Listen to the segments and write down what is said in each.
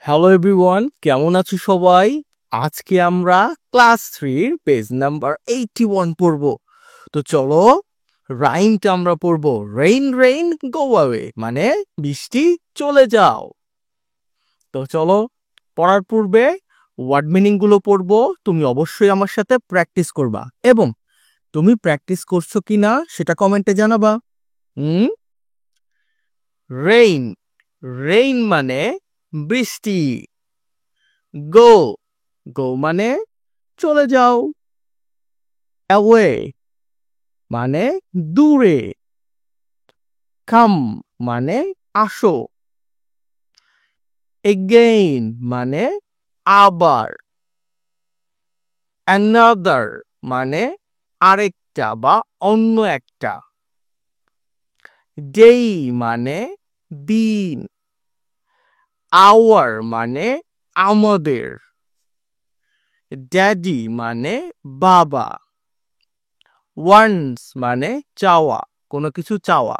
Hello everyone, কেমন আছো সবাই? আজকে আমরা ক্লাস 3 পেজ নাম্বার 81 পড়ব। তো চলো রাইমটা আমরা পড়ব। রেইন রেইন গো অ্যাওয়ে মানে বৃষ্টি চলে যাও। তো চলো পড়ার পূর্বে ওয়ার্ড মিনিং গুলো পড়বো। তুমি অবশ্যই আমার সাথে প্র্যাকটিস করবা এবং তুমি প্র্যাকটিস করছো কিনা সেটা কমেন্টে জানাবা। রেইন রেইন মানে বৃষ্টি। গো গো মানে চলে যাও। অ্যাওয়ে মানে দূরে। কাম মানে আসো। এগেইন মানে আবার। অ্যানাদার মানে আরেকটা বা অন্য একটা। ডেই মানে দিন। আওয়ার মানে আমাদের। ড্যাডি মানে বাবা। ওয়ান্স মানে চাওয়া, কোনো কিছু চাওয়া।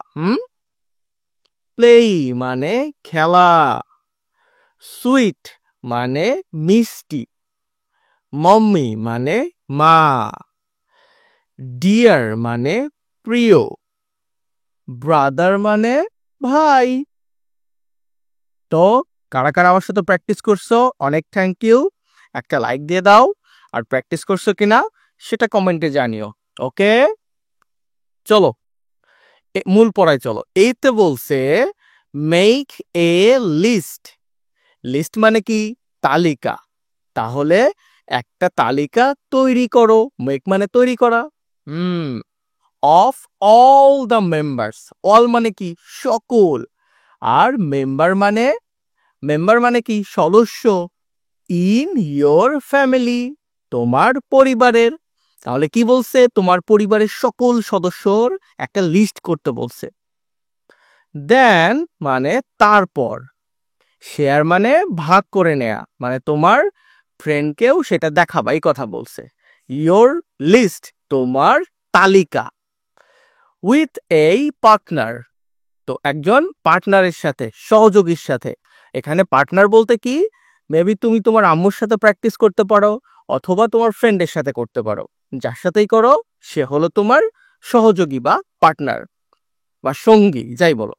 প্লেই মানে খেলা। সুইট মানে মিষ্টি। মম্মি মানে মা। ডিয়ার মানে প্রিয়। ব্রাদার মানে ভাই। তো কারা কারা আমার সাথে প্র্যাকটিস করছো অনেক থ্যাংক ইউ। একটা লাইক দিয়ে দাও, আর প্র্যাকটিস করছো কিনা সেটা কমেন্টে জানিও। ওকে, চলো মূল পড়ায় চলো। এইতে বলছে মেক এ লিস্ট। লিস্ট মানে কি? তালিকা। তাহলে একটা তালিকা তৈরি করো। মেক মানে তৈরি করা। Of all the members. All মানে কি? সকল। আর মেম্বার মানে কি? সদস্য। ইন ইয়োর ফ্যামিলি, তোমার পরিবারের। তাহলে কি বলছে? তোমার পরিবারের সকল সদস্যর একটা লিস্ট করতে বলছে। দেন মানে তারপর। শেয়ার মানে ভাগ করে নেয়া, মানে তোমার ফ্রেন্ডকেও সেটা দেখাবা, এই কথা বলছে। ইয়োর লিস্ট তোমার তালিকা। উইথ এই পার্টনার, তো একজন পার্টনারের সাথে, সহযোগীর সাথে। এখানে পার্টনার বলতে কি? মেবি তুমি তোমার আম্মুর সাথে প্র্যাকটিস করতে পারো, অথবা তোমার ফ্রেন্ডের সাথে করতে পারো। যার সাথেই করো সে হলো তোমার সহযোগী বা পার্টনার বা সঙ্গী, যাই বলো।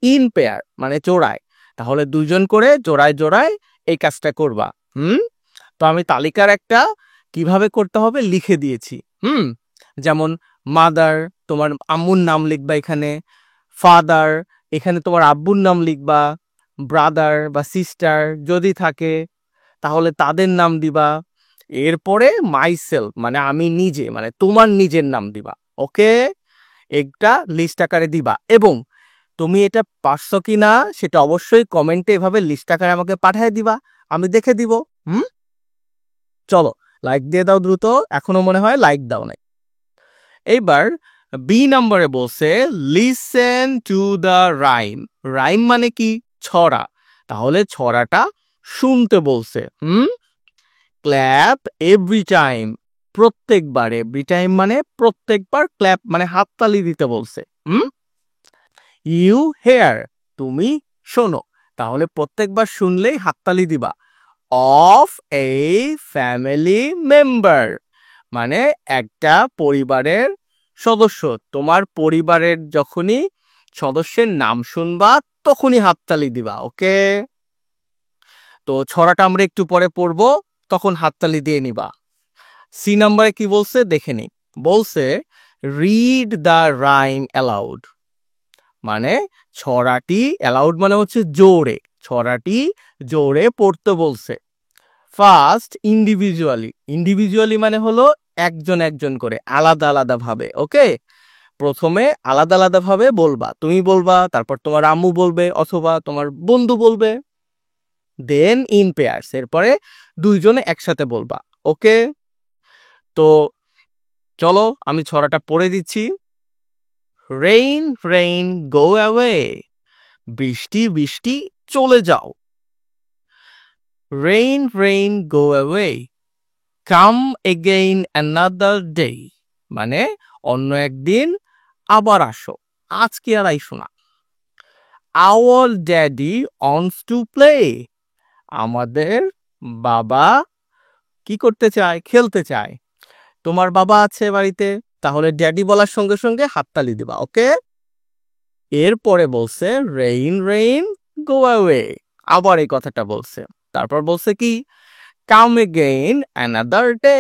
ইন পেয়ার মানে জোড়ায়। তাহলে দুইজন করে জোড়ায় জোড়ায় এই কাজটা করবা। তো আমি তালিকার একটা কিভাবে করতে হবে লিখে দিয়েছি। যেমন মাদার, তোমার আম্মুর নাম লিখবা এখানে। ফাদার, এখানে তোমার আব্বুর নাম লিখবা। ব্রাদার বা সিস্টার যদি থাকে তাহলে তাদের নাম দিবা। এরপরে মাইসেলফ মানে আমি নিজে, মানে তোমার নিজের নাম দিবা। ওকে, একটা লিস্ট আকারে দিবা। এবং তুমি এটা পারছো কিনা সেটা অবশ্যই কমেন্টে এভাবে লিস্ট আকারে আমাকে পাঠিয়ে দিবা, আমি দেখে দিব। চলো লাইক দিয়ে দাও দ্রুত, এখনো মনে হয় লাইক দাও নাই। এইবার বি নম্বরে বলছে listen to the rhyme. Rhyme মানে কি? ছড়া। তাহলে ছড়াটা শুনতে বলছে। ক্ল্যাপ এভরি টাইম, প্রত্যেকবার। এভরি টাইম মানে প্রত্যেকবার। ক্ল্যাপ মানে হাততালি দিতে বলছে। ইউ হেয়ার, তুমি শোনো। তাহলে প্রত্যেকবার শুনলেই হাততালি দিবা। অফ এ ফ্যামিলি মেম্বার মানে একটা পরিবারের সদস্য। তোমার পরিবারের যখনই সদস্যের নাম শুনবা তখনই হাততালি দিবা। ওকে, তো ছড়াটা আমরা একটু পরে পড়বো, তখন হাততালি দিয়ে নিবা। সি নাম্বারে কি বলছে দেখে নি। বলছে রিড দ্য রাইম অ্যালাউড, মানে ছড়াটি, অ্যালাউড মানে হচ্ছে জোরে, ছড়াটি জোরে পড়তে বলছে। ফার্স্ট ইন্ডিভিজুয়ালি, ইন্ডিভিজুয়ালি মানে হলো একজন একজন করে, আলাদা আলাদা ভাবে। ওকে, প্রথমে আলাদা আলাদা ভাবে বলবা, তুমি বলবা, তারপর তোমার আম্মু বলবে অথবা তোমার বন্ধু বলবে। দেন ইন পেয়ার্স, এরপরে দুইজনে একসাথে বলবা। ওকে, তো চলো আমি ছড়াটা পড়ে দিচ্ছি। রেইন রেইন গো অ্যাওয়ে, বৃষ্টি বৃষ্টি চলে যাও। Rain rain go away, come again another day, মানে অন্য একদিন আবার আসো, আজকে আর আইসো না। Our daddy wants to play, আমাদের বাবা কি করতে চায়? খেলতে চায়। তোমার বাবা আছে বাড়িতে, তাহলে ড্যাডি বলার সঙ্গে সঙ্গে হাততালি দিবা, ওকে? এরপরে বলছে রেইন রেইন গো অ্যাওয়ে, আবার এই কথাটা বলছে। তারপর বলছে কি come again another day,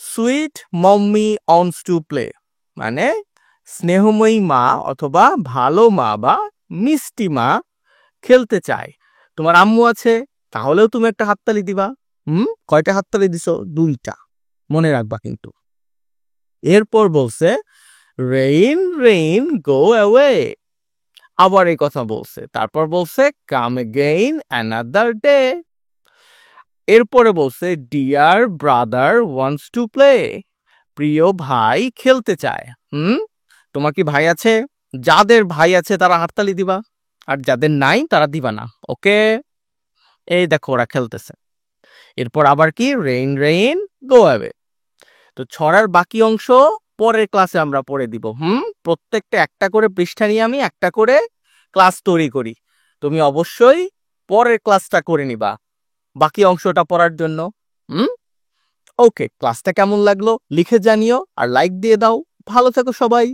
sweet mummy wants to play, মানে স্নেহময়ী মা অথবা ভালো মা বা মিষ্টি মা খেলতে চায়। তোমার আম্মু আছে, তাহলেও তুমি একটা হাততালি দিবা। কয়টা হাততালি দিছো? 2টা, মনে রাখবা কিন্তু। এরপর বলছে রেইন রেইন গো অ্যাওয়ে, আবার এই কথা বলছে। তারপর বলছে কাম এগেইন অ্যানাদার ডে। এরপরে বলছে dear brother wants to play, প্রিয় ভাই খেলতে চায়। তোমার কি ভাই আছে? যাদের ভাই আছে তারা হাততালি দিবা, আর যাদের নাই তারা দিবা না, ওকে? এই দেখো ওরা খেলতেছে। এরপর আবার কি রেইন রেইন গো অ্যাওয়ে। তো ছড়ার বাকি অংশ পরের ক্লাসে আমরা পড়ে দিব। প্রত্যেকটা একটা করে পৃষ্ঠা নিয়ে আমি একটা করে ক্লাস তৈরি করি। তুমি অবশ্যই পরের ক্লাসটা করে নিবা বাকি অংশটা পড়ার জন্য। ওকে, ক্লাসটা কেমন লাগলো লিখে জানিও, আর লাইক দিয়ে দাও। ভালো থেকো সবাই।